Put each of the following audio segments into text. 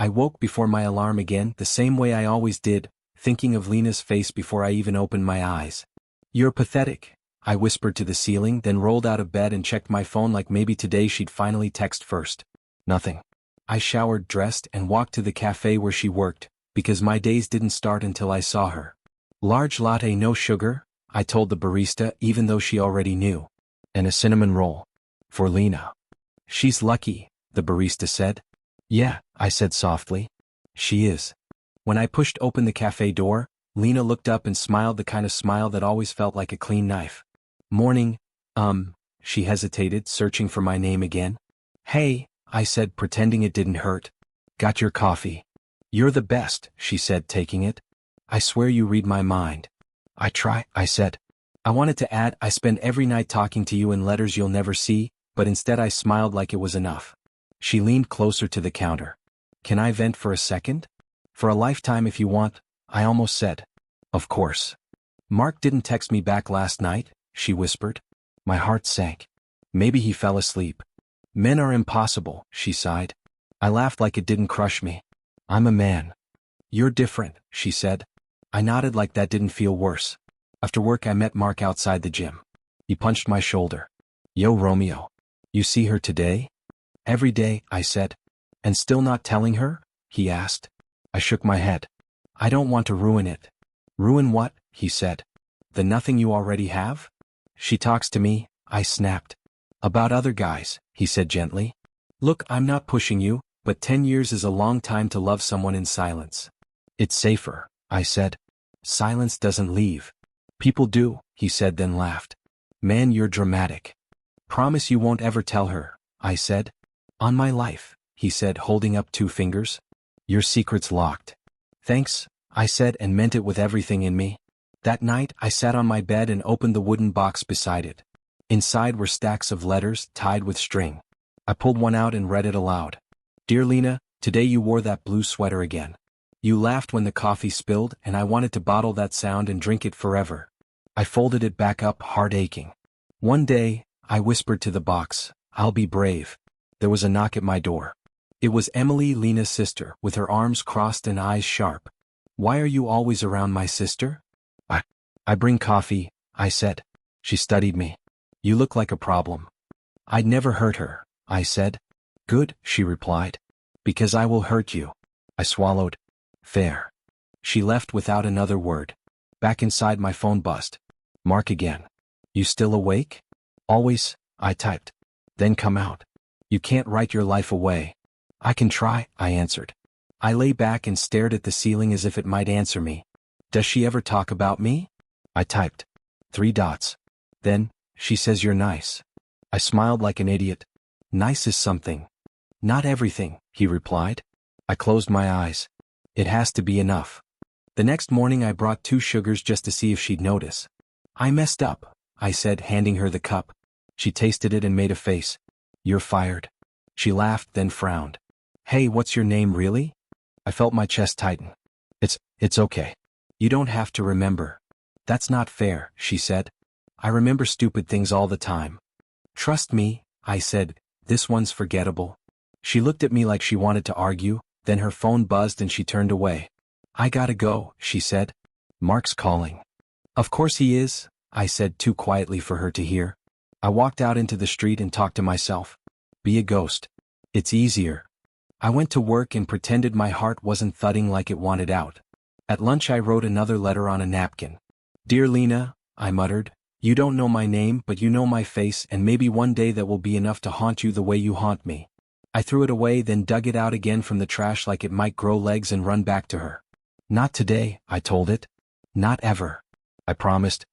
I woke before my alarm again, the same way I always did, thinking of Lena's face before I even opened my eyes. "You're pathetic," I whispered to the ceiling, then rolled out of bed and checked my phone like maybe today she'd finally text first. Nothing. I showered, dressed, and walked to the cafe where she worked, because my days didn't start until I saw her. "Large latte, no sugar," I told the barista, even though she already knew. "And a cinnamon roll. For Lena." "She's lucky," the barista said. "Yeah," I said softly. "She is." When I pushed open the cafe door, Lena looked up and smiled, the kind of smile that always felt like a clean knife. "Morning, she hesitated, searching for my name again. "Hey," I said, pretending it didn't hurt. "Got your coffee." "You're the best," she said, taking it. "I swear you read my mind." "I try," I said. I wanted to add, "I spend every night talking to you in letters you'll never see," but instead I smiled like it was enough. She leaned closer to the counter. "Can I vent for a second?" "For a lifetime if you want," I almost said. "Of course." "Mark didn't text me back last night," she whispered. My heart sank. Maybe he fell asleep. "Men are impossible," she sighed. I laughed like it didn't crush me. "I'm a man." "You're different," she said. I nodded like that didn't feel worse. After work I met Mark outside the gym. He punched my shoulder. "Yo, Romeo. You see her today?" "Every day," I said. "And still not telling her?" he asked. I shook my head. "I don't want to ruin it." "Ruin what?" he said. "The nothing you already have?" "She talks to me," I snapped. "About other guys," he said gently. "Look, I'm not pushing you, but 10 years is a long time to love someone in silence." "It's safer," I said. "Silence doesn't leave." "People do," he said, then laughed. "Man, you're dramatic." "Promise you won't ever tell her," I said. "On my life," he said, holding up 2 fingers. "Your secret's locked." "Thanks," I said, and meant it with everything in me. That night, I sat on my bed and opened the wooden box beside it. Inside were stacks of letters, tied with string. I pulled one out and read it aloud. "Dear Lena, today you wore that blue sweater again. You laughed when the coffee spilled, and I wanted to bottle that sound and drink it forever." I folded it back up, heart aching. "One day," I whispered to the box, "I'll be brave." There was a knock at my door. It was Emily, Lena's sister, with her arms crossed and eyes sharp. "Why are you always around my sister?" I bring coffee," I said. She studied me. "You look like a problem." "I'd never hurt her," I said. "Good," she replied. "Because I will hurt you." I swallowed. "Fair." She left without another word. Back inside, my phone buzzed. Mark again. "You still awake?" "Always," I typed. "Then come out. You can't write your life away." "I can try," I answered. I lay back and stared at the ceiling as if it might answer me. "Does she ever talk about me?" I typed. 3 dots. Then, "She says you're nice." I smiled like an idiot. "Nice is something." "Not everything," he replied. I closed my eyes. It has to be enough. The next morning I brought 2 sugars just to see if she'd notice. "I messed up," I said, handing her the cup. She tasted it and made a face. "You're fired." She laughed, then frowned. "Hey, what's your name really?" I felt my chest tighten. It's okay. You don't have to remember." "That's not fair," she said. "I remember stupid things all the time." "Trust me," I said, "this one's forgettable." She looked at me like she wanted to argue, then her phone buzzed and she turned away. "I gotta go," she said. "Mark's calling." "Of course he is," I said too quietly for her to hear. I walked out into the street and talked to myself. Be a ghost. It's easier. I went to work and pretended my heart wasn't thudding like it wanted out. At lunch I wrote another letter on a napkin. "Dear Lena," I muttered, "you don't know my name but you know my face, and maybe one day that will be enough to haunt you the way you haunt me." I threw it away, then dug it out again from the trash like it might grow legs and run back to her. "Not today," I told it. "Not ever," I promised.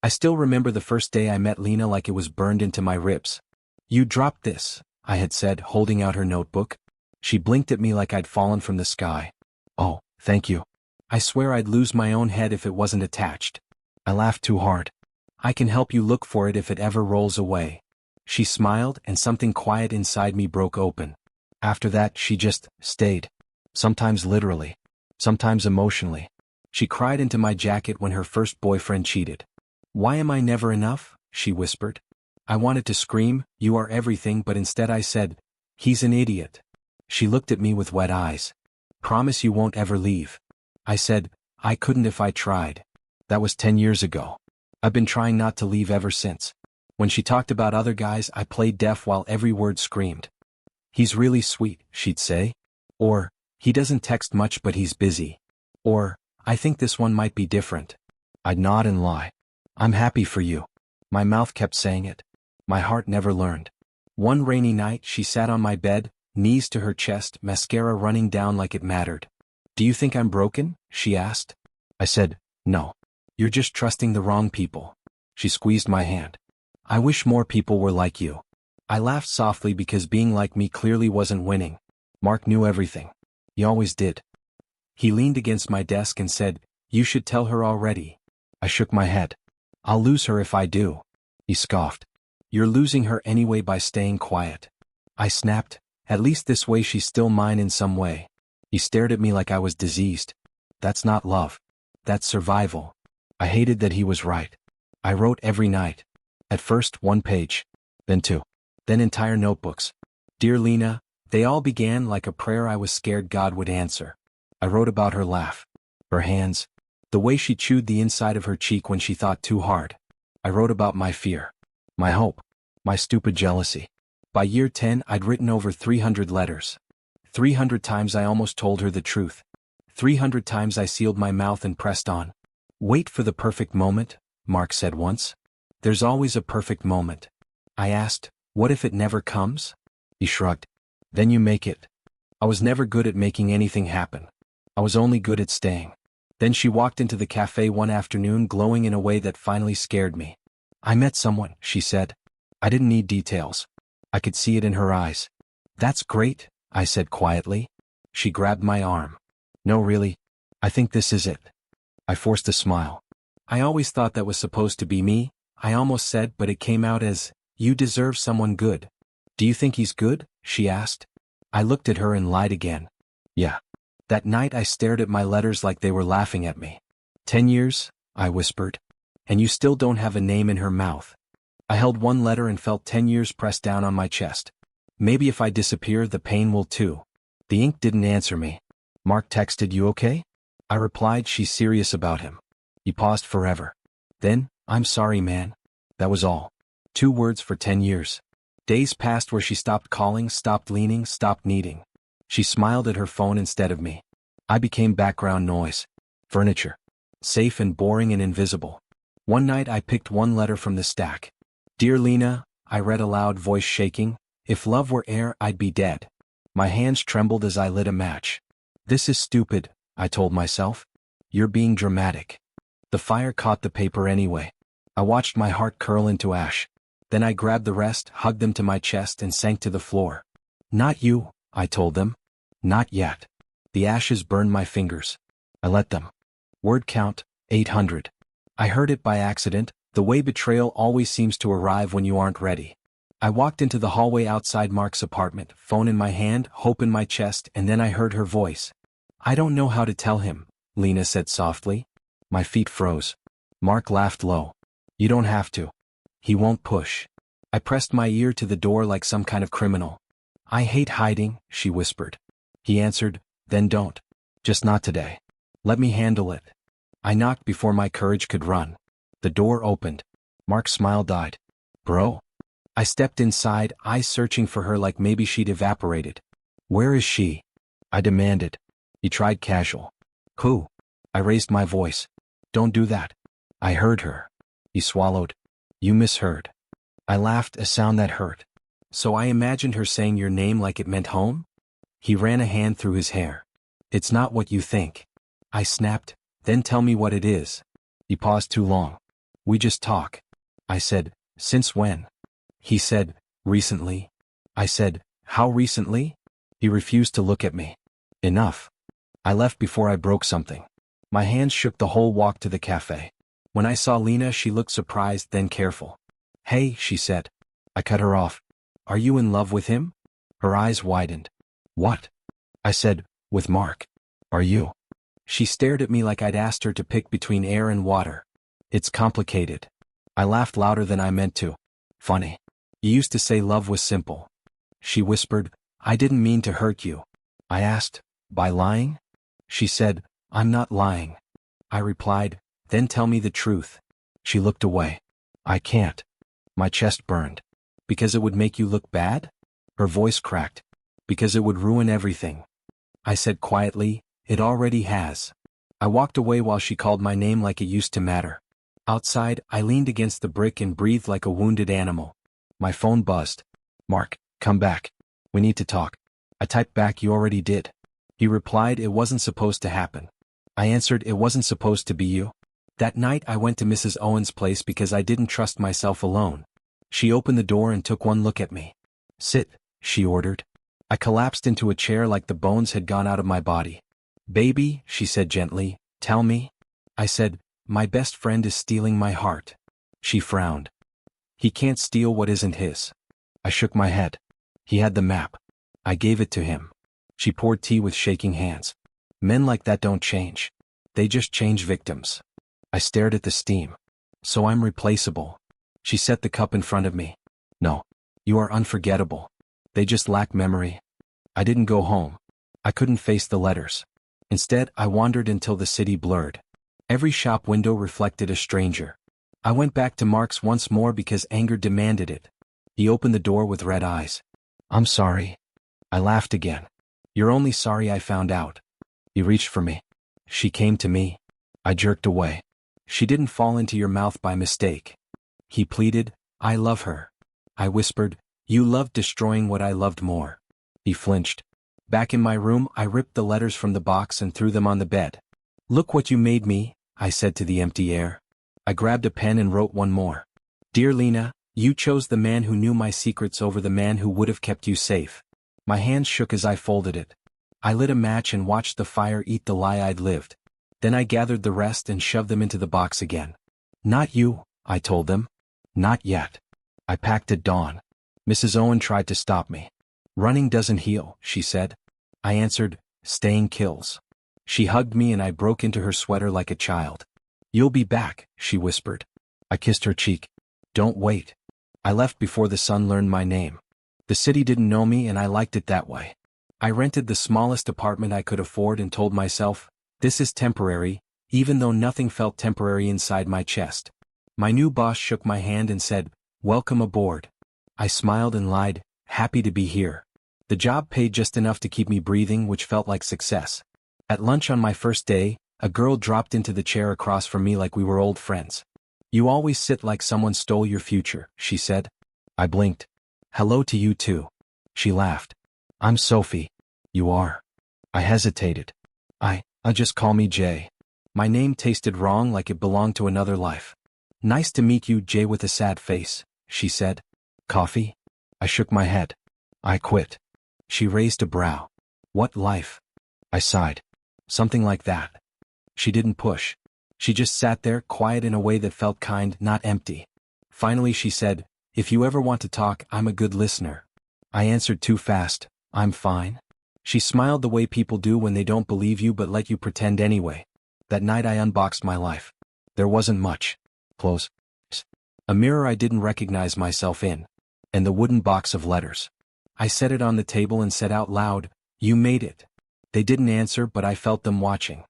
I still remember the first day I met Lena like it was burned into my ribs. "You dropped this," I had said, holding out her notebook. She blinked at me like I'd fallen from the sky. "Oh, thank you. I swear I'd lose my own head if it wasn't attached." I laughed too hard. "I can help you look for it if it ever rolls away." She smiled, and something quiet inside me broke open. After that, she just stayed. Sometimes literally. Sometimes emotionally. She cried into my jacket when her first boyfriend cheated. "Why am I never enough?" she whispered. I wanted to scream, "You are everything," but instead I said, "He's an idiot." She looked at me with wet eyes. Promise you won't ever leave. I said, I couldn't if I tried. That was 10 years ago. I've been trying not to leave ever since. When she talked about other guys, I played deaf while every word screamed. He's really sweet, she'd say. Or, he doesn't text much but he's busy. Or, I think this one might be different. I'd nod and lie. I'm happy for you. My mouth kept saying it. My heart never learned. One rainy night she sat on my bed, knees to her chest, mascara running down like it mattered. Do you think I'm broken? She asked. I said, no. You're just trusting the wrong people. She squeezed my hand. I wish more people were like you. I laughed softly because being like me clearly wasn't winning. Mark knew everything. He always did. He leaned against my desk and said, you should tell her already. I shook my head. I'll lose her if I do. He scoffed. You're losing her anyway by staying quiet. I snapped, at least this way she's still mine in some way. He stared at me like I was diseased. That's not love. That's survival. I hated that he was right. I wrote every night. At first 1 page. Then 2. Then entire notebooks. Dear Lena, they all began like a prayer I was scared God would answer. I wrote about her laugh. Her hands. The way she chewed the inside of her cheek when she thought too hard. I wrote about my fear. My hope. My stupid jealousy. By year 10 I'd written over 300 letters. 300 times I almost told her the truth. 300 times I sealed my mouth and pressed on. Wait for the perfect moment, Mark said once. There's always a perfect moment. I asked, what if it never comes? He shrugged. Then you make it. I was never good at making anything happen. I was only good at staying. Then she walked into the cafe one afternoon glowing in a way that finally scared me. I met someone, she said. I didn't need details. I could see it in her eyes. That's great, I said quietly. She grabbed my arm. No, really. I think this is it. I forced a smile. I always thought that was supposed to be me, I almost said, but it came out as, you deserve someone good. Do you think he's good? She asked. I looked at her and lied again. Yeah. That night I stared at my letters like they were laughing at me. 10 years, I whispered. And you still don't have a name in her mouth. I held one letter and felt 10 years pressed down on my chest. Maybe if I disappear, the pain will too. The ink didn't answer me. Mark texted, you okay? I replied, she's serious about him. He paused forever. Then, I'm sorry, man. That was all. 2 words for 10 years. Days passed where she stopped calling, stopped leaning, stopped needing. She smiled at her phone instead of me. I became background noise. Furniture. Safe and boring and invisible. One night I picked one letter from the stack. Dear Lena, I read aloud, voice shaking. If love were air, I'd be dead. My hands trembled as I lit a match. This is stupid, I told myself. You're being dramatic. The fire caught the paper anyway. I watched my heart curl into ash. Then I grabbed the rest, hugged them to my chest, and sank to the floor. Not you, I told them. Not yet. The ashes burned my fingers. I let them. Word count, 800. I heard it by accident, the way betrayal always seems to arrive when you aren't ready. I walked into the hallway outside Mark's apartment, phone in my hand, hope in my chest, and then I heard her voice. I don't know how to tell him, Lena said softly. My feet froze. Mark laughed low. You don't have to. He won't push. I pressed my ear to the door like some kind of criminal. I hate hiding, she whispered. He answered, then don't. Just not today. Let me handle it. I knocked before my courage could run. The door opened. Mark's smile died. Bro? I stepped inside, eyes searching for her like maybe she'd evaporated. Where is she? I demanded. He tried casual. Who? I raised my voice. Don't do that. I heard her. He swallowed. You misheard. I laughed, a sound that hurt. So I imagined her saying your name like it meant home? He ran a hand through his hair. It's not what you think. I snapped, then tell me what it is. He paused too long. We just talk. I said, since when? He said, recently. I said, how recently? He refused to look at me. Enough. I left before I broke something. My hands shook the whole walk to the cafe. When I saw Lena, she looked surprised, then careful. Hey, she said. I cut her off. Are you in love with him? Her eyes widened. What? I said, with Mark. Are you? She stared at me like I'd asked her to pick between air and water. It's complicated. I laughed louder than I meant to. Funny. You used to say love was simple. She whispered, I didn't mean to hurt you. I asked, By lying? She said, I'm not lying. I replied, then tell me the truth. She looked away. I can't. My chest burned. Because it would make you look bad? Her voice cracked. Because it would ruin everything. I said quietly, it already has. I walked away while she called my name like it used to matter. Outside, I leaned against the brick and breathed like a wounded animal. My phone buzzed. Mark, come back. We need to talk. I typed back, you already did. He replied, it wasn't supposed to happen. I answered, it wasn't supposed to be you. That night I went to Mrs. Owen's place because I didn't trust myself alone. She opened the door and took one look at me. Sit, she ordered. I collapsed into a chair like the bones had gone out of my body. Baby, she said gently, tell me. I said, my best friend is stealing my heart. She frowned. He can't steal what isn't his. I shook my head. He had the map. I gave it to him. She poured tea with shaking hands. Men like that don't change. They just change victims. I stared at the steam. So I'm replaceable. She set the cup in front of me. No. You are unforgettable. They just lack memory. I didn't go home. I couldn't face the letters. Instead, I wandered until the city blurred. Every shop window reflected a stranger. I went back to Mark's once more because anger demanded it. He opened the door with red eyes. I'm sorry. I laughed again. You're only sorry I found out. He reached for me. She came to me. I jerked away. She didn't fall into your mouth by mistake. He pleaded, I love her. I whispered, you loved destroying what I loved more. He flinched. Back in my room, I ripped the letters from the box and threw them on the bed. Look what you made me, I said to the empty air. I grabbed a pen and wrote one more. Dear Lena, you chose the man who knew my secrets over the man who would have kept you safe. My hands shook as I folded it. I lit a match and watched the fire eat the lie I'd lived. Then I gathered the rest and shoved them into the box again. Not you, I told them. Not yet. I packed at dawn. Mrs. Owen tried to stop me. Running doesn't heal, she said. I answered, staying kills. She hugged me and I broke into her sweater like a child. You'll be back, she whispered. I kissed her cheek. Don't wait. I left before the sun learned my name. The city didn't know me and I liked it that way. I rented the smallest apartment I could afford and told myself, this is temporary, even though nothing felt temporary inside my chest. My new boss shook my hand and said, welcome aboard. I smiled and lied, happy to be here. The job paid just enough to keep me breathing, which felt like success. At lunch on my first day, a girl dropped into the chair across from me like we were old friends. You always sit like someone stole your future, she said. I blinked. Hello to you too. She laughed. I'm Sophie. You are. I hesitated. Just call me Jay. My name tasted wrong, like it belonged to another life. Nice to meet you, Jay, with a sad face, she said. Coffee? I shook my head. I quit. She raised a brow. What life? I sighed. Something like that. She didn't push. She just sat there, quiet in a way that felt kind, not empty. Finally she said, if you ever want to talk, I'm a good listener. I answered too fast, I'm fine. She smiled the way people do when they don't believe you but let you pretend anyway. That night I unboxed my life. There wasn't much. Clothes. A mirror I didn't recognize myself in. And the wooden box of letters. I set it on the table and said out loud, you made it. They didn't answer, but I felt them watching.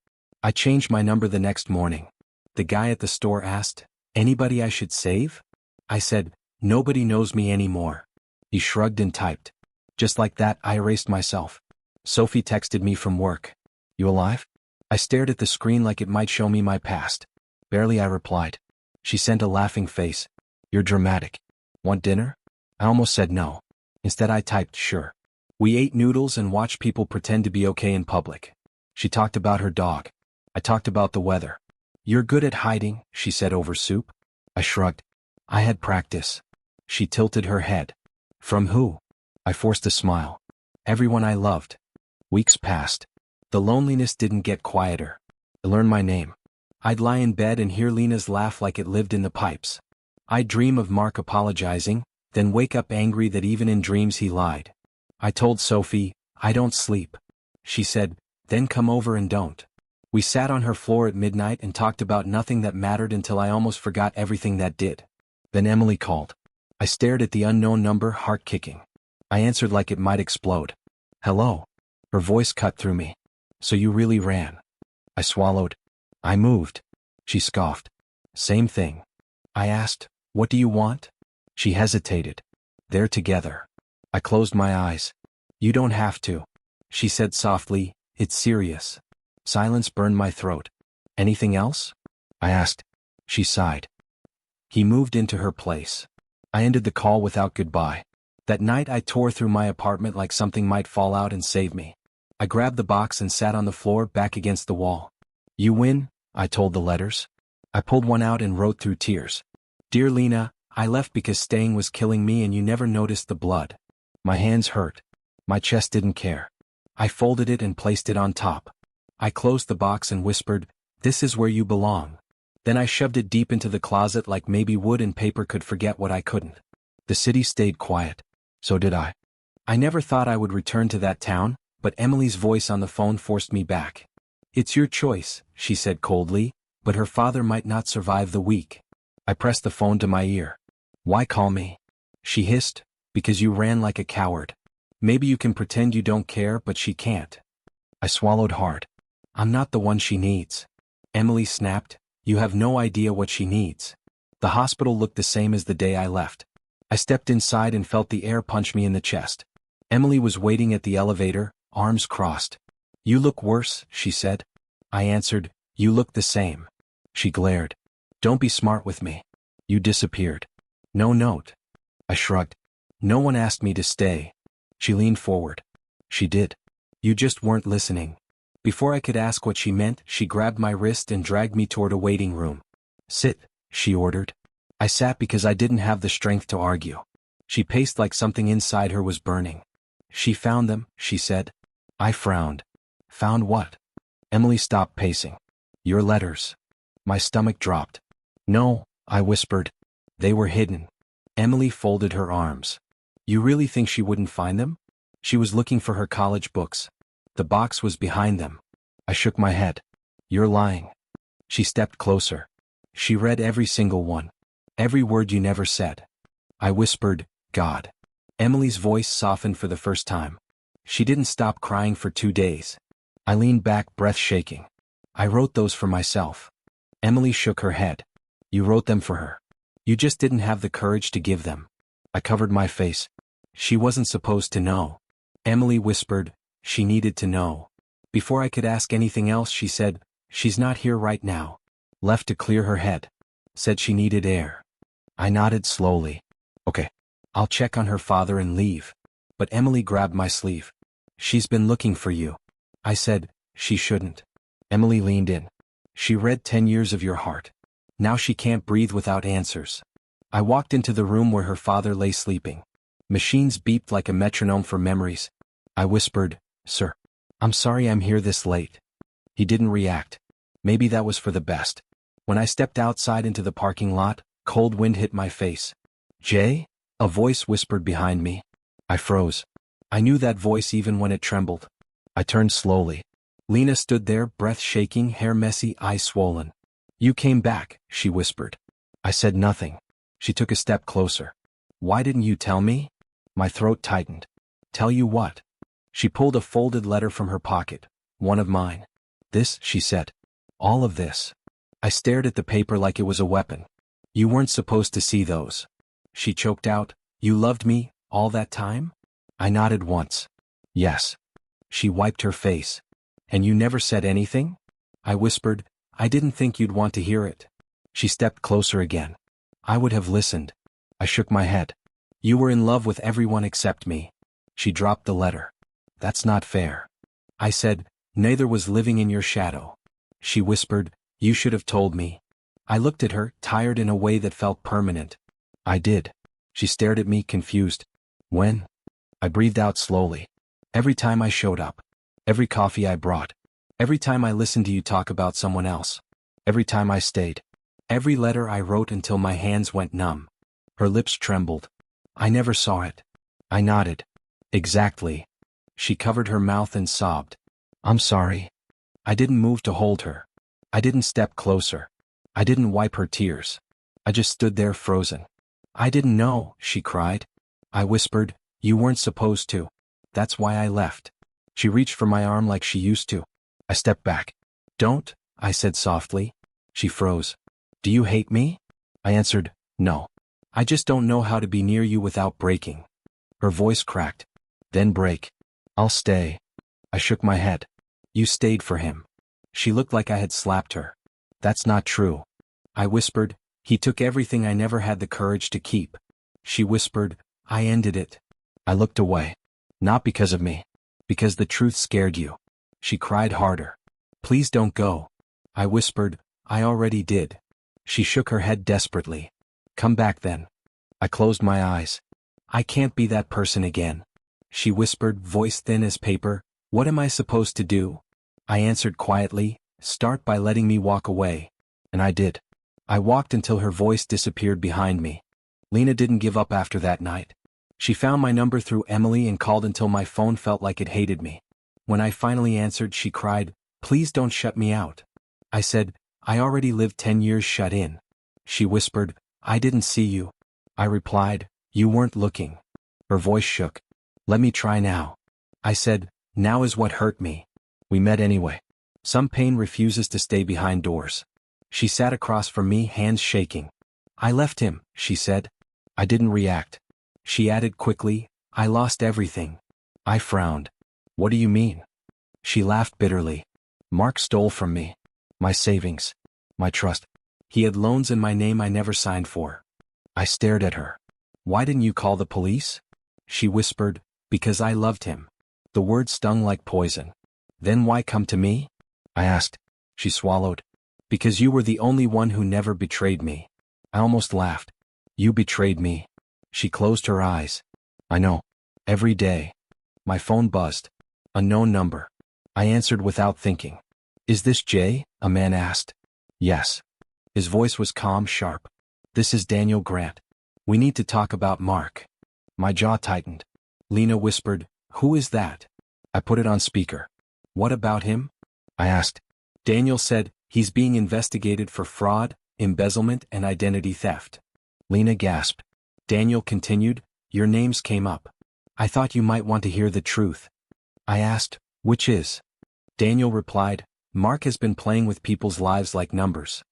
I changed my number the next morning. The guy at the store asked, anybody I should save? I said, nobody knows me anymore. He shrugged and typed. Just like that, I erased myself. Sophie texted me from work. You alive? I stared at the screen like it might show me my past. Barely, I replied. She sent a laughing face. You're dramatic. Want dinner? I almost said no. Instead I typed sure. We ate noodles and watched people pretend to be okay in public. She talked about her dog. I talked about the weather. You're good at hiding, she said over soup. I shrugged. I had practice. She tilted her head. From who? I forced a smile. Everyone I loved. Weeks passed. The loneliness didn't get quieter. I learned my name. I'd lie in bed and hear Lena's laugh like it lived in the pipes. I'd dream of Mark apologizing, then wake up angry that even in dreams he lied. I told Sophie, I don't sleep. She said, then come over and don't. We sat on her floor at midnight and talked about nothing that mattered until I almost forgot everything that did. Then Emily called. I stared at the unknown number, heart kicking. I answered like it might explode. Hello. Her voice cut through me. So you really ran. I swallowed. I moved. She scoffed. Same thing. I asked, what do you want? She hesitated. They're together. I closed my eyes. You don't have to. She said softly, it's serious. Silence burned my throat. Anything else? I asked. She sighed. He moved into her place. I ended the call without goodbye. That night I tore through my apartment like something might fall out and save me. I grabbed the box and sat on the floor back against the wall. You win, I told the letters. I pulled one out and wrote through tears. Dear Lena, I left because staying was killing me and you never noticed the blood. My hands hurt. My chest didn't care. I folded it and placed it on top. I closed the box and whispered, this is where you belong. Then I shoved it deep into the closet like maybe wood and paper could forget what I couldn't. The city stayed quiet. So did I. I never thought I would return to that town, but Emily's voice on the phone forced me back. It's your choice, she said coldly, but her father might not survive the week. I pressed the phone to my ear. Why call me? She hissed, because you ran like a coward. Maybe you can pretend you don't care, but she can't. I swallowed hard. I'm not the one she needs. Emily snapped, you have no idea what she needs. The hospital looked the same as the day I left. I stepped inside and felt the air punch me in the chest. Emily was waiting at the elevator, arms crossed. You look worse, she said. I answered, you look the same. She glared. Don't be smart with me. You disappeared. No note. I shrugged. No one asked me to stay. She leaned forward. She did. You just weren't listening. Before I could ask what she meant, she grabbed my wrist and dragged me toward a waiting room. Sit, she ordered. I sat because I didn't have the strength to argue. She paced like something inside her was burning. She found them, she said. I frowned. Found what? Emily stopped pacing. Your letters. My stomach dropped. No, I whispered. They were hidden. Emily folded her arms. You really think she wouldn't find them? She was looking for her college books. The box was behind them. I shook my head. You're lying. She stepped closer. She read every single one. Every word you never said. I whispered, God. Emily's voice softened for the first time. She didn't stop crying for 2 days. I leaned back, breath shaking. I wrote those for myself. Emily shook her head. You wrote them for her. You just didn't have the courage to give them. I covered my face. She wasn't supposed to know. Emily whispered, she needed to know. Before I could ask anything else, she said, she's not here right now. Left to clear her head. Said she needed air. I nodded slowly. Okay. I'll check on her father and leave. But Emily grabbed my sleeve. She's been looking for you. I said, she shouldn't. Emily leaned in. She read 10 years of your heart. Now she can't breathe without answers. I walked into the room where her father lay sleeping. Machines beeped like a metronome for memories. I whispered, Sir, I'm sorry I'm here this late. He didn't react. Maybe that was for the best. When I stepped outside into the parking lot, cold wind hit my face. Jay? A voice whispered behind me. I froze. I knew that voice even when it trembled. I turned slowly. Lena stood there, breath shaking, hair messy, eyes swollen. You came back, she whispered. I said nothing. She took a step closer. Why didn't you tell me? My throat tightened. Tell you what? She pulled a folded letter from her pocket. One of mine. This, she said. All of this. I stared at the paper like it was a weapon. You weren't supposed to see those. She choked out, you loved me, all that time? I nodded once. Yes. She wiped her face. And you never said anything? I whispered, I didn't think you'd want to hear it. She stepped closer again. I would have listened. I shook my head. You were in love with everyone except me. She dropped the letter. That's not fair. I said, neither was living in your shadow. She whispered, you should have told me. I looked at her, tired in a way that felt permanent. I did. She stared at me, confused. When? I breathed out slowly. Every time I showed up. Every coffee I brought. Every time I listened to you talk about someone else. Every time I stayed. Every letter I wrote until my hands went numb. Her lips trembled. I never saw it. I nodded. Exactly. She covered her mouth and sobbed. I'm sorry. I didn't move to hold her. I didn't step closer. I didn't wipe her tears. I just stood there frozen. I didn't know, she cried. I whispered, you weren't supposed to. That's why I left. She reached for my arm like she used to. I stepped back. Don't, I said softly. She froze. Do you hate me? I answered, no. I just don't know how to be near you without breaking. Her voice cracked. Then break. I'll stay. I shook my head. You stayed for him. She looked like I had slapped her. That's not true. I whispered, he took everything I never had the courage to keep. She whispered, I ended it. I looked away. Not because of me. Because the truth scared you. She cried harder. Please don't go. I whispered, I already did. She shook her head desperately. Come back then. I closed my eyes. I can't be that person again. She whispered, voice thin as paper, what am I supposed to do? I answered quietly, start by letting me walk away. And I did. I walked until her voice disappeared behind me. Lena didn't give up after that night. She found my number through Emily and called until my phone felt like it hated me. When I finally answered, she cried, please don't shut me out. I said, I already lived 10 years shut in. She whispered, I didn't see you. I replied, you weren't looking. Her voice shook. Let me try now. I said, now is what hurt me. We met anyway. Some pain refuses to stay behind doors. She sat across from me, hands shaking. I left him, she said. I didn't react. She added quickly, I lost everything. I frowned. What do you mean? She laughed bitterly. Mark stole from me. My savings. My trust. He had loans in my name I never signed for. I stared at her. Why didn't you call the police? She whispered, because I loved him. The words stung like poison. Then why come to me? I asked. She swallowed. Because you were the only one who never betrayed me. I almost laughed. You betrayed me. She closed her eyes. I know. Every day. My phone buzzed. Unknown number. I answered without thinking. Is this Jay? A man asked. Yes. His voice was calm, sharp. This is Daniel Grant. We need to talk about Mark. My jaw tightened. Lena whispered, who is that? I put it on speaker. What about him? I asked. Daniel said, he's being investigated for fraud, embezzlement, and identity theft. Lena gasped. Daniel continued, your names came up. I thought you might want to hear the truth. I asked, which is? Daniel replied, Mark has been playing with people's lives like numbers.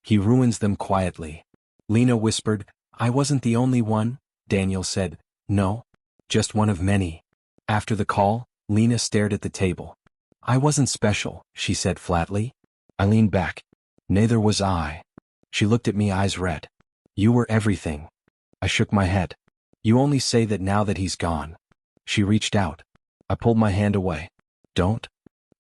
He ruins them quietly. Lena whispered, I wasn't the only one. Daniel said, no. Just one of many. After the call, Lena stared at the table. I wasn't special, she said flatly. I leaned back. Neither was I. She looked at me, eyes red. You were everything. I shook my head. You only say that now that he's gone. She reached out. I pulled my hand away. Don't.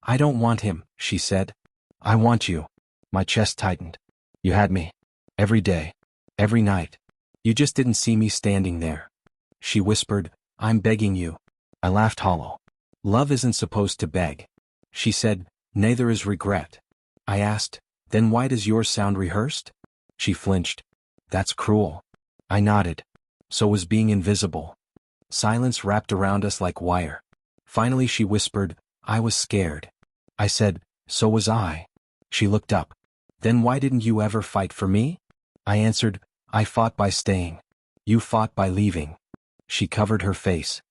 I don't want him, she said. I want you. My chest tightened. You had me. Every day. Every night. You just didn't see me standing there. She whispered, I'm begging you. I laughed hollow. Love isn't supposed to beg. She said, neither is regret. I asked, then why does yours sound rehearsed? She flinched. That's cruel. I nodded. So was being invisible. Silence wrapped around us like wire. Finally she whispered, I was scared. I said, so was I. She looked up. Then why didn't you ever fight for me? I answered, I fought by staying. You fought by leaving. She covered her face.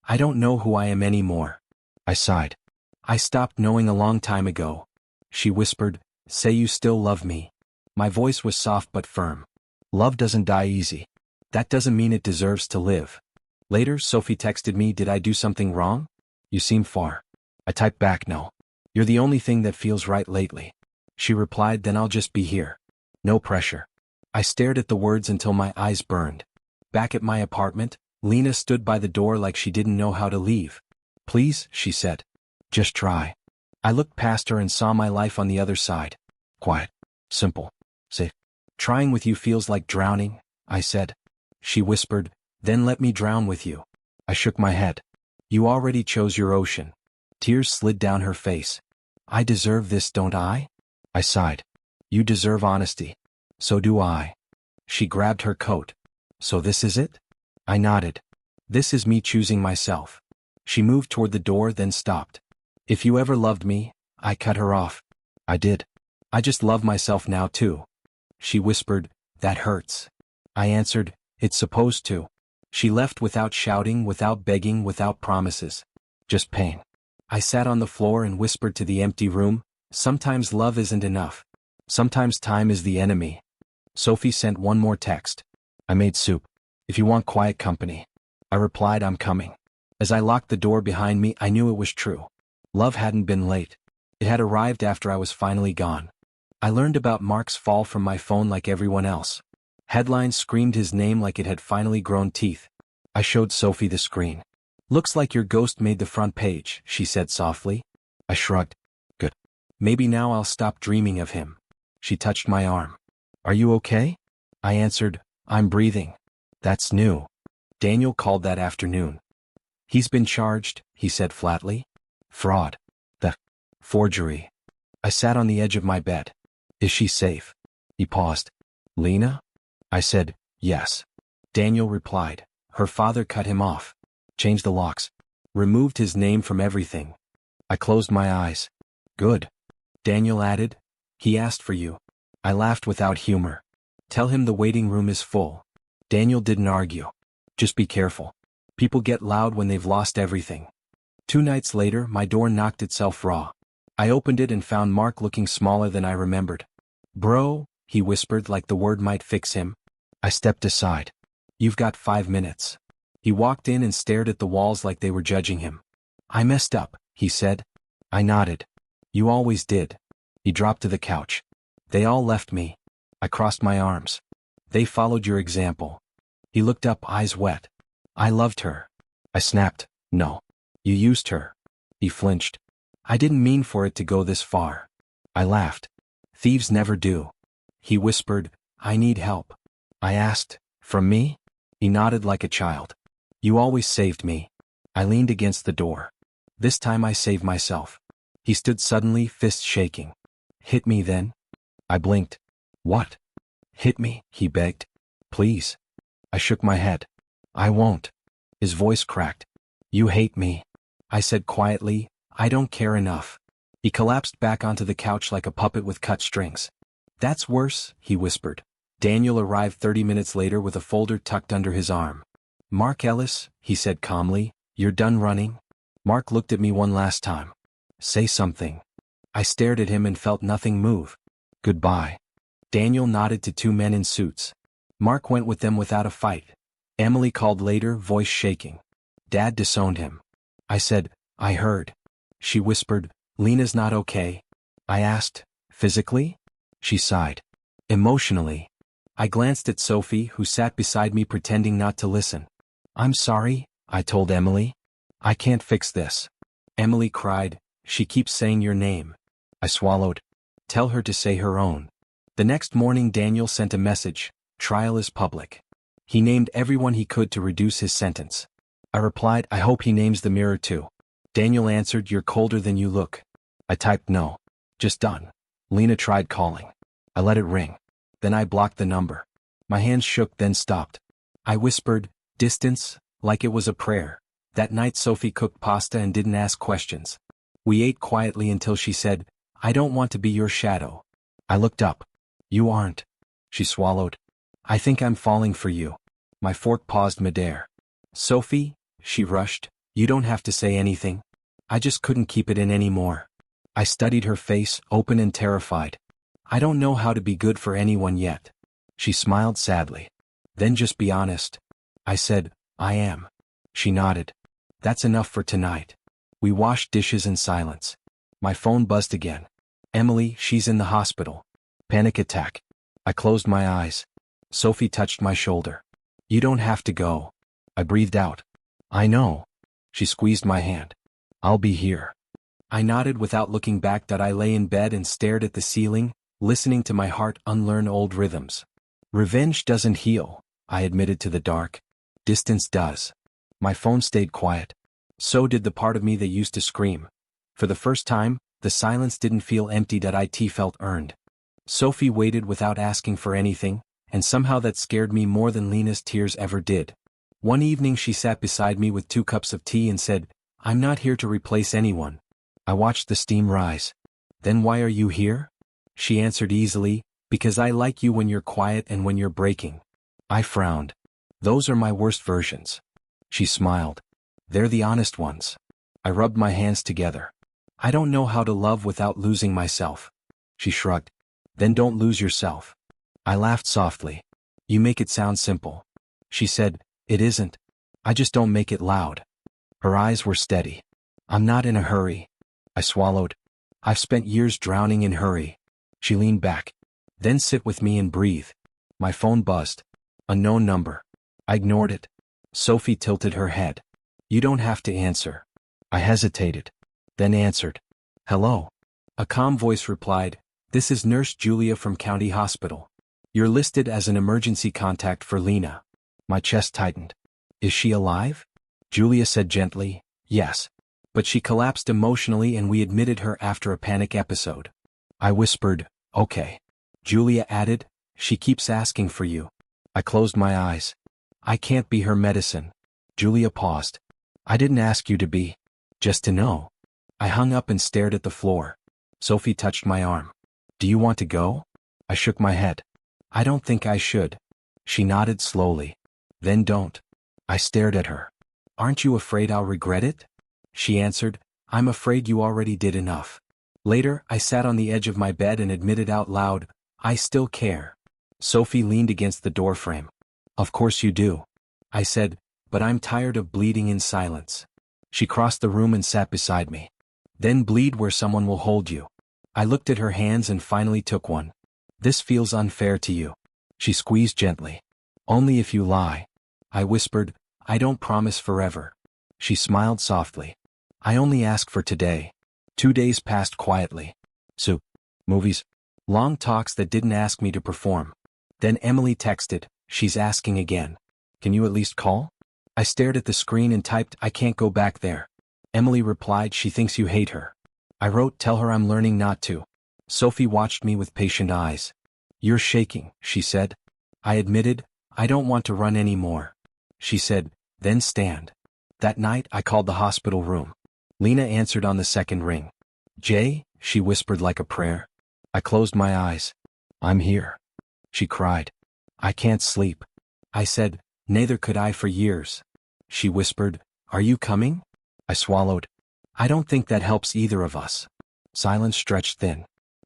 I don't know who I am anymore. I sighed. I stopped knowing a long time ago. She whispered, say you still love me. My voice was soft but firm. Love doesn't die easy. That doesn't mean it deserves to live. Later, Sophie texted me, did I do something wrong? You seem far. I typed back, no. You're the only thing that feels right lately. She replied, then I'll just be here. No pressure. I stared at the words until my eyes burned. Back at my apartment, Lena stood by the door like she didn't know how to leave. Please, she said. Just try. I looked past her and saw my life on the other side. Quiet. Simple. Safe. Trying with you feels like drowning, I said. She whispered, then let me drown with you. I shook my head. You already chose your ocean. Tears slid down her face. I deserve this, don't I? I sighed. You deserve honesty. So do I. She grabbed her coat. So this is it? I nodded. This is me choosing myself. She moved toward the door, then stopped. If you ever loved me, I cut her off. I did. I just love myself now too. She whispered, that hurts. I answered, it's supposed to. She left without shouting, without begging, without promises. Just pain. I sat on the floor and whispered to the empty room, sometimes love isn't enough. Sometimes time is the enemy. Sophie sent one more text. I made soup. If you want quiet company. I replied, I'm coming. As I locked the door behind me, I knew it was true. Love hadn't been late. It had arrived after I was finally gone. I learned about Mark's fall from my phone like everyone else. Headlines screamed his name like it had finally grown teeth. I showed Sophie the screen. Looks like your ghost made the front page, she said softly. I shrugged. Good. Maybe now I'll stop dreaming of him. She touched my arm. Are you okay? I answered, I'm breathing. That's new. Daniel called that afternoon. He's been charged, he said flatly. Fraud. Theft. Forgery. I sat on the edge of my bed. Is she safe? He paused. Lena? I said, yes. Daniel replied. Her father cut him off. Changed the locks. Removed his name from everything. I closed my eyes. Good. Daniel added. He asked for you. I laughed without humor. Tell him the waiting room is full. Daniel didn't argue. Just be careful. People get loud when they've lost everything. 2 nights later, my door knocked itself raw. I opened it and found Mark looking smaller than I remembered. Bro, he whispered like the word might fix him. I stepped aside. You've got 5 minutes. He walked in and stared at the walls like they were judging him. I messed up, he said. I nodded. You always did. He dropped to the couch. They all left me. I crossed my arms. They followed your example. He looked up, eyes wet. I loved her. I snapped. No. You used her. He flinched. I didn't mean for it to go this far. I laughed. Thieves never do. He whispered, I need help. I asked, from me? He nodded like a child. You always saved me. I leaned against the door. This time I saved myself. He stood suddenly, fists shaking. Hit me then. I blinked. What? Hit me, he begged. Please. I shook my head. I won't. His voice cracked. You hate me. I said quietly, I don't care enough. He collapsed back onto the couch like a puppet with cut strings. That's worse, he whispered. Daniel arrived 30 minutes later with a folder tucked under his arm. Mark Ellis, he said calmly, you're done running? Mark looked at me one last time. Say something. I stared at him and felt nothing move. Goodbye. Daniel nodded to 2 men in suits. Mark went with them without a fight. Emily called later, voice shaking. Dad disowned him. I said, I heard. She whispered, Lena's not okay. I asked, physically? She sighed. Emotionally. I glanced at Sophie, who sat beside me pretending not to listen. I'm sorry, I told Emily. I can't fix this. Emily cried, she keeps saying your name. I swallowed. Tell her to say her own. The next morning Daniel sent a message, trial is public. He named everyone he could to reduce his sentence. I replied, I hope he names the mirror too. Daniel answered, you're colder than you look. I typed no. Just done. Lena tried calling. I let it ring. Then I blocked the number. My hands shook, then stopped. I whispered, distance, like it was a prayer. That night Sophie cooked pasta and didn't ask questions. We ate quietly until she said, I don't want to be your shadow. I looked up. You aren't. She swallowed. I think I'm falling for you. My fork paused midair. Sophie, she rushed, you don't have to say anything. I just couldn't keep it in anymore. I studied her face, open and terrified. I don't know how to be good for anyone yet. She smiled sadly. Then just be honest. I said, I am. She nodded. That's enough for tonight. We washed dishes in silence. My phone buzzed again. Emily, she's in the hospital. Panic attack. I closed my eyes. Sophie touched my shoulder. You don't have to go. I breathed out. I know. She squeezed my hand. I'll be here. I nodded without looking back. That I lay in bed and stared at the ceiling, listening to my heart unlearn old rhythms. Revenge doesn't heal, I admitted to the dark. Distance does. My phone stayed quiet. So did the part of me that used to scream. For the first time, the silence didn't feel empty. It felt earned. Sophie waited without asking for anything, and somehow that scared me more than Lena's tears ever did. One evening she sat beside me with 2 cups of tea and said, I'm not here to replace anyone. I watched the steam rise. Then why are you here? She answered easily, because I like you when you're quiet and when you're breaking. I frowned. Those are my worst versions. She smiled. They're the honest ones. I rubbed my hands together. I don't know how to love without losing myself. She shrugged. Then don't lose yourself. I laughed softly. You make it sound simple. She said, it isn't. I just don't make it loud. Her eyes were steady. I'm not in a hurry. I swallowed. I've spent years drowning in hurry. She leaned back. Then sit with me and breathe. My phone buzzed. Unknown number. I ignored it. Sophie tilted her head. You don't have to answer. I hesitated. Then answered. Hello. A calm voice replied, this is Nurse Julia from County Hospital. You're listed as an emergency contact for Lena. My chest tightened. Is she alive? Julia said gently, yes. But she collapsed emotionally and we admitted her after a panic episode. I whispered, okay. Julia added, she keeps asking for you. I closed my eyes. I can't be her medicine. Julia paused. I didn't ask you to be. Just to know. I hung up and stared at the floor. Sophie touched my arm. Do you want to go? I shook my head. I don't think I should. She nodded slowly. Then don't. I stared at her. Aren't you afraid I'll regret it? She answered, I'm afraid you already did enough. Later, I sat on the edge of my bed and admitted out loud, I still care. Sophie leaned against the doorframe. Of course you do. I said, but I'm tired of bleeding in silence. She crossed the room and sat beside me. Then bleed where someone will hold you. I looked at her hands and finally took one. This feels unfair to you. She squeezed gently. Only if you lie. I whispered, I don't promise forever. She smiled softly. I only ask for today. 2 days passed quietly. Soup. Movies. Long talks that didn't ask me to perform. Then Emily texted, she's asking again. Can you at least call? I stared at the screen and typed, I can't go back there. Emily replied, she thinks you hate her. I wrote, tell her I'm learning not to. Sophie watched me with patient eyes. You're shaking, she said. I admitted, I don't want to run anymore. She said, then stand. That night, I called the hospital room. Lena answered on the second ring. Jay, she whispered like a prayer. I closed my eyes. I'm here. She cried. I can't sleep. I said, neither could I for years. She whispered, are you coming? I swallowed. I don't think that helps either of us. Silence stretched thin.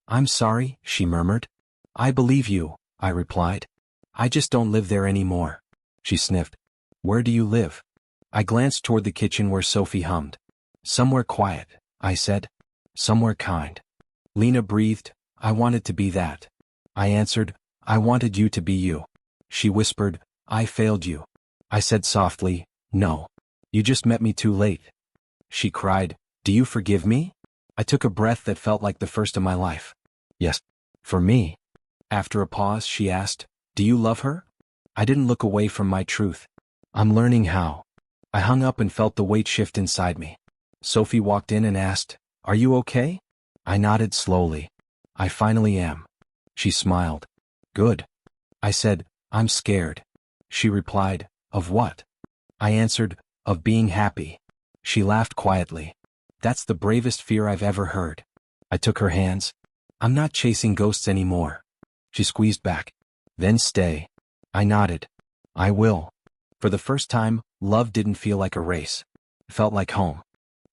I'm sorry, she murmured. I believe you, I replied. I just don't live there anymore. She sniffed. Where do you live? I glanced toward the kitchen where Sophie hummed. Somewhere quiet, I said. Somewhere kind. Lena breathed, I wanted to be that. I answered, I wanted you to be you. She whispered, I failed you. I said softly, no. You just met me too late. She cried, do you forgive me? I took a breath that felt like the first of my life. Yes. For me. After a pause, she asked, do you love her? I didn't look away from my truth. I'm learning how. I hung up and felt the weight shift inside me. Sophie walked in and asked, are you okay? I nodded slowly. I finally am. She smiled. Good. I said, I'm scared. She replied, of what? I answered, of being happy. She laughed quietly. That's the bravest fear I've ever heard. I took her hands. I'm not chasing ghosts anymore. She squeezed back. Then stay. I nodded. I will. For the first time, love didn't feel like a race. It felt like home.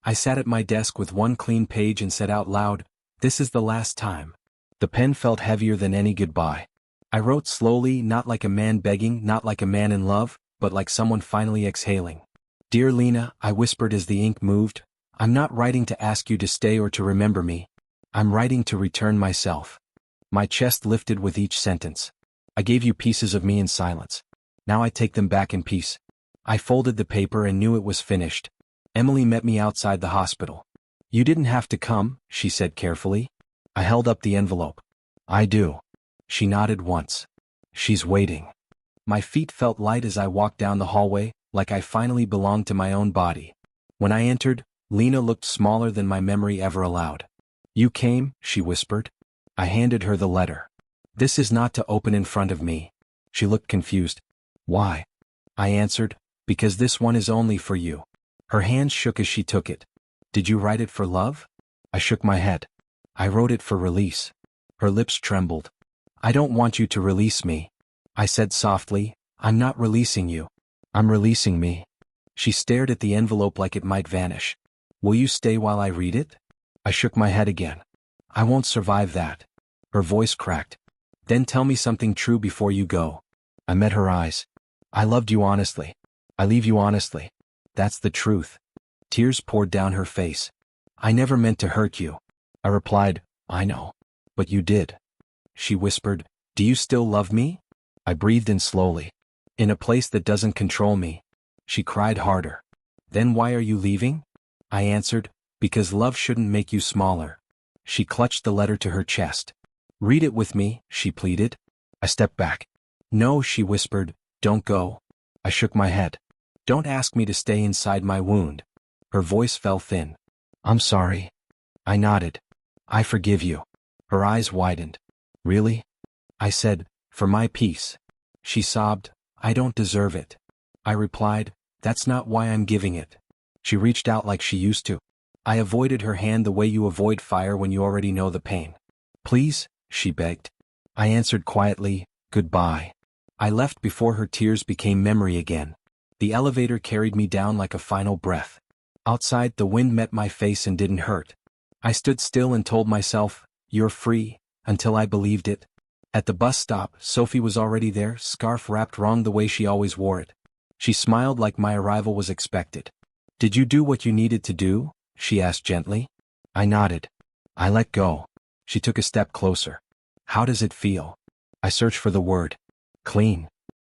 I sat at my desk with one clean page and said out loud, this is the last time. The pen felt heavier than any goodbye. I wrote slowly, not like a man begging, not like a man in love, but like someone finally exhaling. Dear Lena, I whispered as the ink moved, I'm not writing to ask you to stay or to remember me. I'm writing to return myself. My chest lifted with each sentence. I gave you pieces of me in silence. Now I take them back in peace. I folded the paper and knew it was finished. Emily met me outside the hospital. You didn't have to come, she said carefully. I held up the envelope. I do. She nodded once. She's waiting. My feet felt light as I walked down the hallway, like I finally belonged to my own body. When I entered, Lena looked smaller than my memory ever allowed. You came, she whispered. I handed her the letter. This is not to open in front of me. She looked confused. Why? I answered, because this one is only for you. Her hands shook as she took it. Did you write it for love? I shook my head. I wrote it for release. Her lips trembled. I don't want you to release me. I said softly, I'm not releasing you. I'm releasing me. She stared at the envelope like it might vanish. Will you stay while I read it? I shook my head again. I won't survive that. Her voice cracked. Then tell me something true before you go. I met her eyes. I loved you honestly. I leave you honestly. That's the truth. Tears poured down her face. I never meant to hurt you. I replied, I know. But you did. She whispered, do you still love me? I breathed in slowly. In a place that doesn't control me. She cried harder. Then why are you leaving? I answered, because love shouldn't make you smaller. She clutched the letter to her chest. Read it with me, she pleaded. I stepped back. No, she whispered, don't go. I shook my head. Don't ask me to stay inside my wound. Her voice fell thin. I'm sorry. I nodded. I forgive you. Her eyes widened. Really? I said, for my peace. She sobbed, I don't deserve it. I replied, that's not why I'm giving it. She reached out like she used to. I avoided her hand the way you avoid fire when you already know the pain. Please, she begged. I answered quietly, goodbye. I left before her tears became memory again. The elevator carried me down like a final breath. Outside, the wind met my face and didn't hurt. I stood still and told myself, you're free, until I believed it. At the bus stop, Sophie was already there, scarf wrapped wrong the way she always wore it. She smiled like my arrival was expected. Did you do what you needed to do? She asked gently. I nodded. I let go. She took a step closer. How does it feel? I searched for the word. Clean.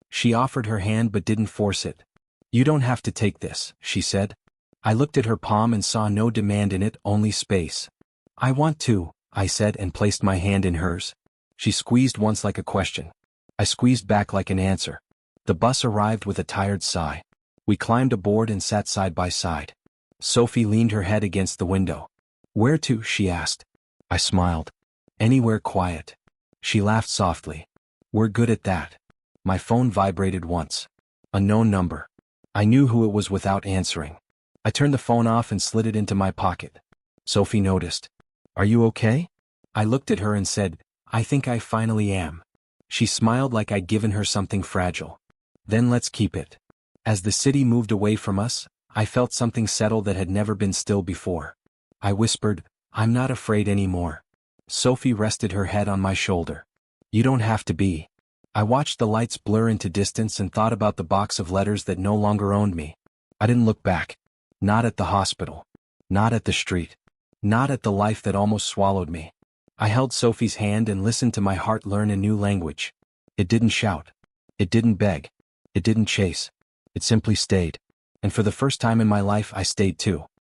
She offered her hand but didn't force it. You don't have to take this, she said. I looked at her palm and saw no demand in it, only space. I want to, I said and placed my hand in hers. She squeezed once like a question. I squeezed back like an answer. The bus arrived with a tired sigh. We climbed aboard and sat side by side. Sophie leaned her head against the window. Where to? She asked. I smiled. Anywhere quiet. She laughed softly. We're good at that. My phone vibrated once. Unknown number. I knew who it was without answering. I turned the phone off and slid it into my pocket. Sophie noticed. Are you okay? I looked at her and said, I think I finally am. She smiled like I'd given her something fragile. Then let's keep it. As the city moved away from us, I felt something settle that had never been still before. I whispered, I'm not afraid anymore. Sophie rested her head on my shoulder. You don't have to be. I watched the lights blur into distance and thought about the box of letters that no longer owned me. I didn't look back. Not at the hospital. Not at the street. Not at the life that almost swallowed me. I held Sophie's hand and listened to my heart learn a new language. It didn't shout. It didn't beg. It didn't chase. It simply stayed. And for the first time in my life I stayed too.